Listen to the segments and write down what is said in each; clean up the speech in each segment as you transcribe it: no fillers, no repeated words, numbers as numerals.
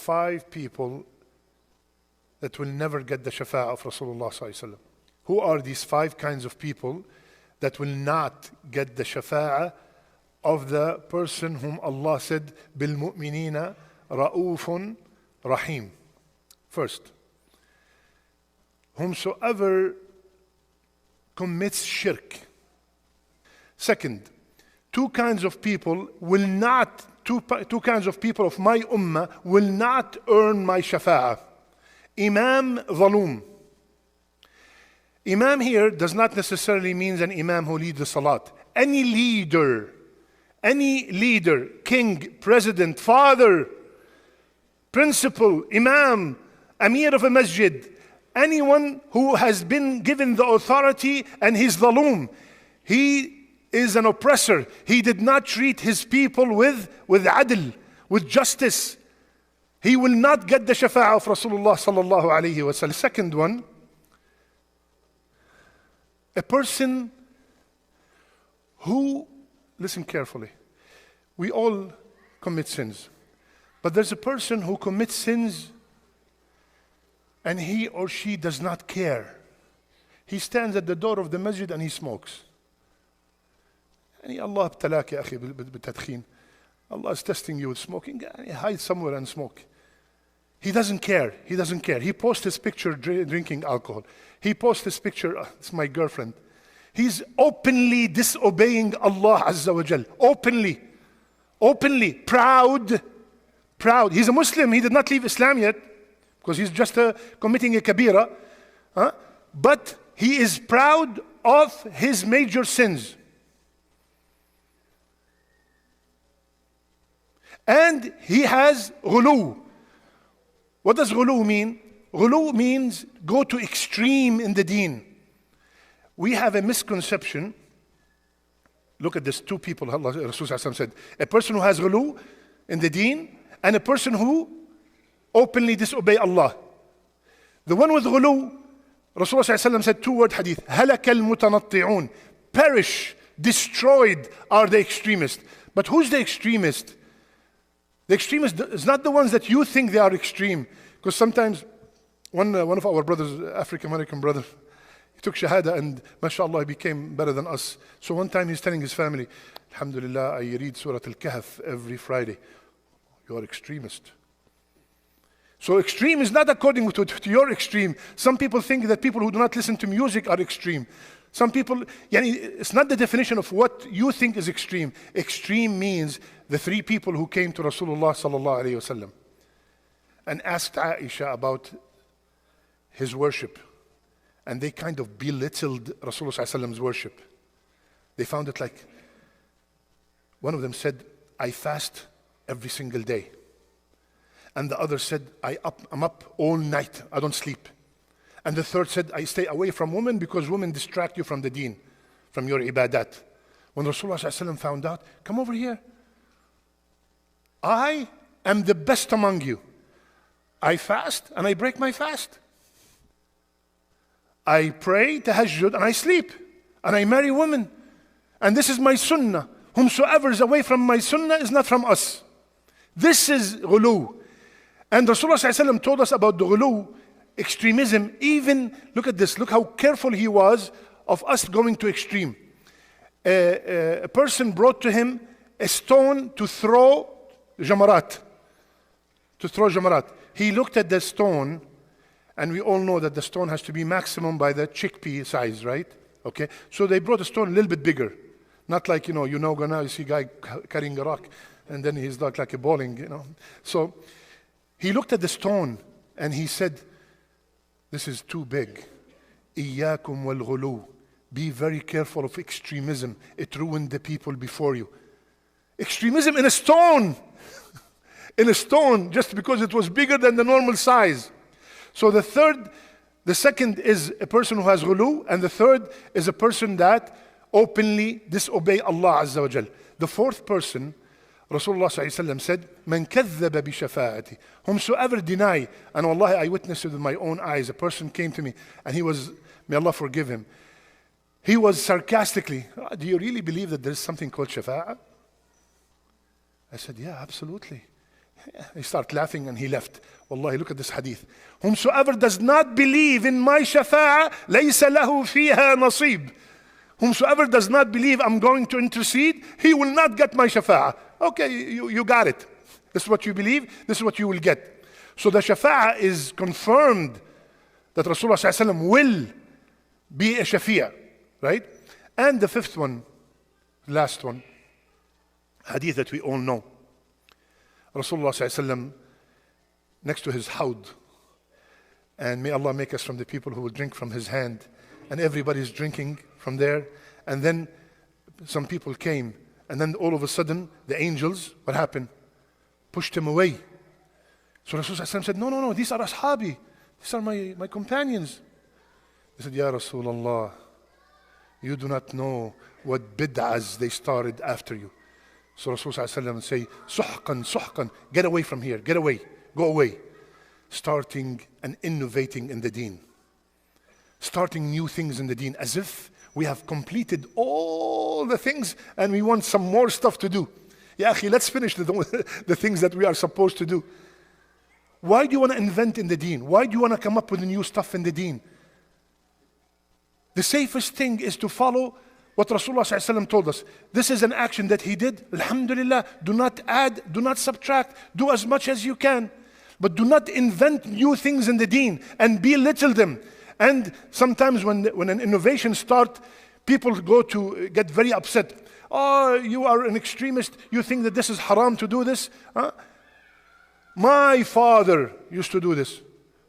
5 people that will never get the shafa'ah of Rasulullah sallallahu alaihi wasallam. Who are these 5 kinds of people that will not get the shafa'ah of the person whom Allah said, بِالْمُؤْمِنِينَ رَؤُوفٌ رَحِيمٌ? First, whomsoever commits shirk. Second, 2 kinds of people will not, two kinds of people of my ummah will not earn my shafa'ah. Imam Zaloom. Imam here does not necessarily mean an imam who leads the salat. Any leader, king, president, father, principal, imam, amir of a masjid, anyone who has been given the authority and he's zaloom, he is an oppressor. He did not treat his people with adl, with justice. He will not get the shafa'ah of Rasulullah sallallahu alayhi wasallam. Second one, a person who, listen carefully, we all commit sins, but there's a person who commits sins and he or she does not care. He stands at the door of the masjid and he smokes. Allah ابتلاك يا أخي بالتدخين. Allah is testing you with smoking. Hide somewhere and smoke. He doesn't care. He posts his picture drinking alcohol. He posts his picture, it's my girlfriend. He's openly disobeying Allah Azza wa Jal. Openly, proud. He's a Muslim. He did not leave Islam yet because he's just committing a kabira. But he is proud of his major sins. And he has ghulu. What does ghulu mean? Ghulu means go to extreme in the deen. We have a misconception. Look at this, 2 people, Rasul said. A person who has ghulu in the deen and a person who openly disobey Allah. The one with ghulu, Rasulullah said 2-word hadith. هَلَكَ الْمُتَنَطِّعُونَ. Perish, destroyed are the extremists. But who's the extremist? The extremist is not the ones that you think they are extreme. Because sometimes one of our brothers, African American brother, he took shahada and mashallah he became better than us. So one time he's telling his family, Alhamdulillah, I read Surah Al-Kahf every Friday. You are extremist. So extreme is not according to your extreme. Some people think that people who do not listen to music are extreme. Some people, it's not the definition of what you think is extreme. Extreme means the 3 people who came to Rasulullah sallallahu alayhi wasallam and asked Aisha about his worship. And they kind of belittled Rasulullah sallallahu alayhi wasallam's worship. They found it like, one of them said, I fast every single day. And the other said, I'm up all night, I don't sleep. And the third said, I stay away from women because women distract you from the deen, from your ibadat. When Rasulullah sallallahu alayhi wasallam found out, come over here. I am the best among you. I fast and I break my fast. I pray tahajjud and I sleep. And I marry women. And this is my sunnah. Whomsoever is away from my sunnah is not from us. This is ghulu. And Rasulullah sallallahu alayhi wasallam told us about the ghulu, extremism. Even, look at this, look how careful he was of us going to extreme. A person brought to him a stone to throw jamarat. He looked at the stone, and we all know that the stone has to be maximum by the chickpea size, right? Okay, so they brought a stone a little bit bigger. Not like, now you see a guy carrying a rock, and then he's like a bowling, So he looked at the stone, and he said, this is too big. إِيَّاكُمْ وَالْغُلُوُ. Be very careful of extremism. It ruined the people before you. Extremism in a stone. In a stone, just because it was bigger than the normal size. So the second is a person who has ghulu, and the third is a person that openly disobey Allah Azza wa Jal. The 4th person, Rasulullah sallallahu alayhi wa sallam said, "Man kadhaba bi shafa'ati." Whomsoever deny, and wallahi I witnessed it with my own eyes. A person came to me, and he was, may Allah forgive him, he was sarcastically, do you really believe that there is something called shafa'ah? I said, yeah, absolutely. He started laughing and he left. Wallahi, look at this hadith. Whomsoever does not believe in my shafa'a, laysa lahu fiha nasib. Whomsoever does not believe I'm going to intercede, he will not get my shafa'a. Okay, you got it. This is what you believe, this is what you will get. So the shafa'a is confirmed that Rasulullah ﷺ will be a shafi'a, right? And the fifth one, last one, hadith that we all know. Rasulullah ﷺ next to his hawd, and may Allah make us from the people who will drink from his hand, and everybody's drinking from there, and then some people came, and then all of a sudden the angels, what happened? Pushed him away. So Rasulullah said, no, these are ashabi, these are my companions. He said, Ya Rasulullah, you do not know what bid'ahs they started after you. So Rasulullah would say, suhqan, get away from here, get away, go away. Starting and innovating in the deen. Starting new things in the deen, as if we have completed all the things and we want some more stuff to do. Ya akhi, let's finish the things that we are supposed to do. Why do you want to invent in the deen? Why do you want to come up with new stuff in the deen? The safest thing is to follow what Rasulullah ﷺ told us. This is an action that he did. Alhamdulillah, do not add, do not subtract, do as much as you can. But do not invent new things in the deen and belittle them. And sometimes when an innovation starts, people go to get very upset. Oh, you are an extremist, you think that this is haram to do this? Huh? My father used to do this.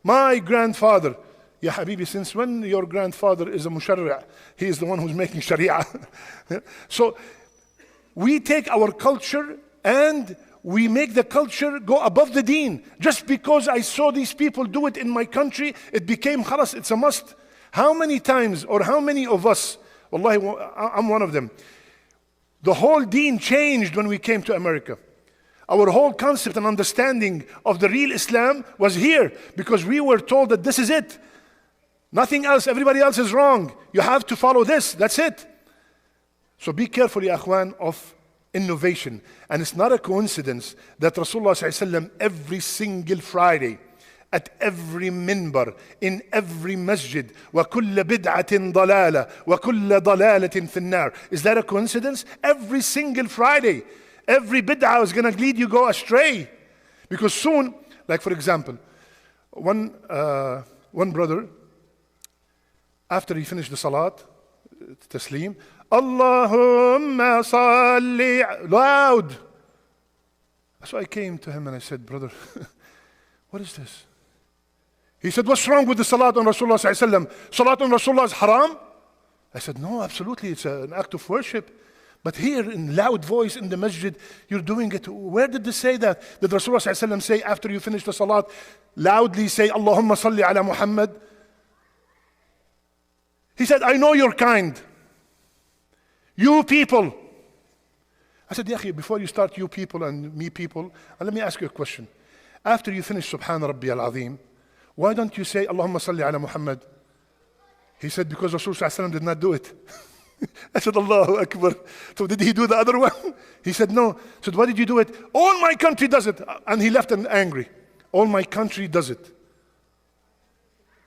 My grandfather. Ya Habibi, since when your grandfather is a musharri'? He is the one who's making sharia. So we take our culture and we make the culture go above the deen. Just because I saw these people do it in my country, it became khalas, it's a must. How many times or how many of us, wallahi, I'm one of them, the whole deen changed when we came to America. Our whole concept and understanding of the real Islam was here because we were told that this is it. Nothing else, everybody else is wrong. You have to follow this, that's it. So be careful, ya akhwan, of innovation. And it's not a coincidence that Rasulullah ﷺ every single Friday, at every minbar, in every masjid, وَكُلَّ بِدْعَةٍ ضَلَالَةٍ وَكُلَّ ضَلَالَةٍ فِي النَّارِ. Is that a coincidence? Every single Friday, every bid'ah is going to lead you go astray. Because soon, like for example, one brother, after he finished the salat, taslim, Allahumma salli, loud. So I came to him and I said, brother, what is this? He said, what's wrong with the salat on Rasulullah sallallahu alaihi wasallam? Salat on Rasulullah is haram? I said, no, absolutely, it's an act of worship. But here in loud voice in the masjid, you're doing it. Where did they say that? Did Rasulullah sallallahu alaihi wasallam say after you finish the salat, loudly say, Allahumma salli ala Muhammad? He said, I know you're kind. You people. I said, Yakhi, before you start you people and me people, let me ask you a question. After you finish Subhan Rabbi al-Azim, why don't you say, Allahumma salli ala Muhammad? He said, because Rasulullah did not do it. I said, Allahu Akbar. So did he do the other one? He said, no. I said, why did you do it? All my country does it. And he left angry. All my country does it.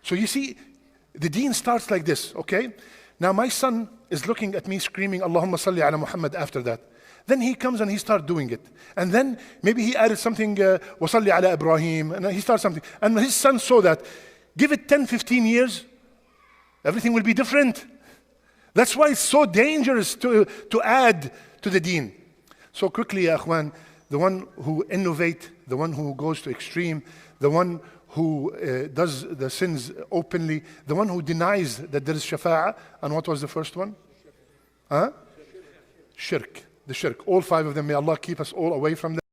So you see, the deen starts like this, okay? Now my son is looking at me screaming, Allahumma salli ala Muhammad after that. Then he comes and he starts doing it. And then maybe he added something, wa salli ala Ibrahim, and he starts something. And his son saw that. Give it 10, 15 years, everything will be different. That's why it's so dangerous to add to the deen. So quickly, ya akhwan, the one who innovate, the one who goes to extreme, the one who does the sins openly, the one who denies that there is shafa'ah. And what was the first one? Huh? Shirk. The shirk. All five of them, may Allah keep us all away from them.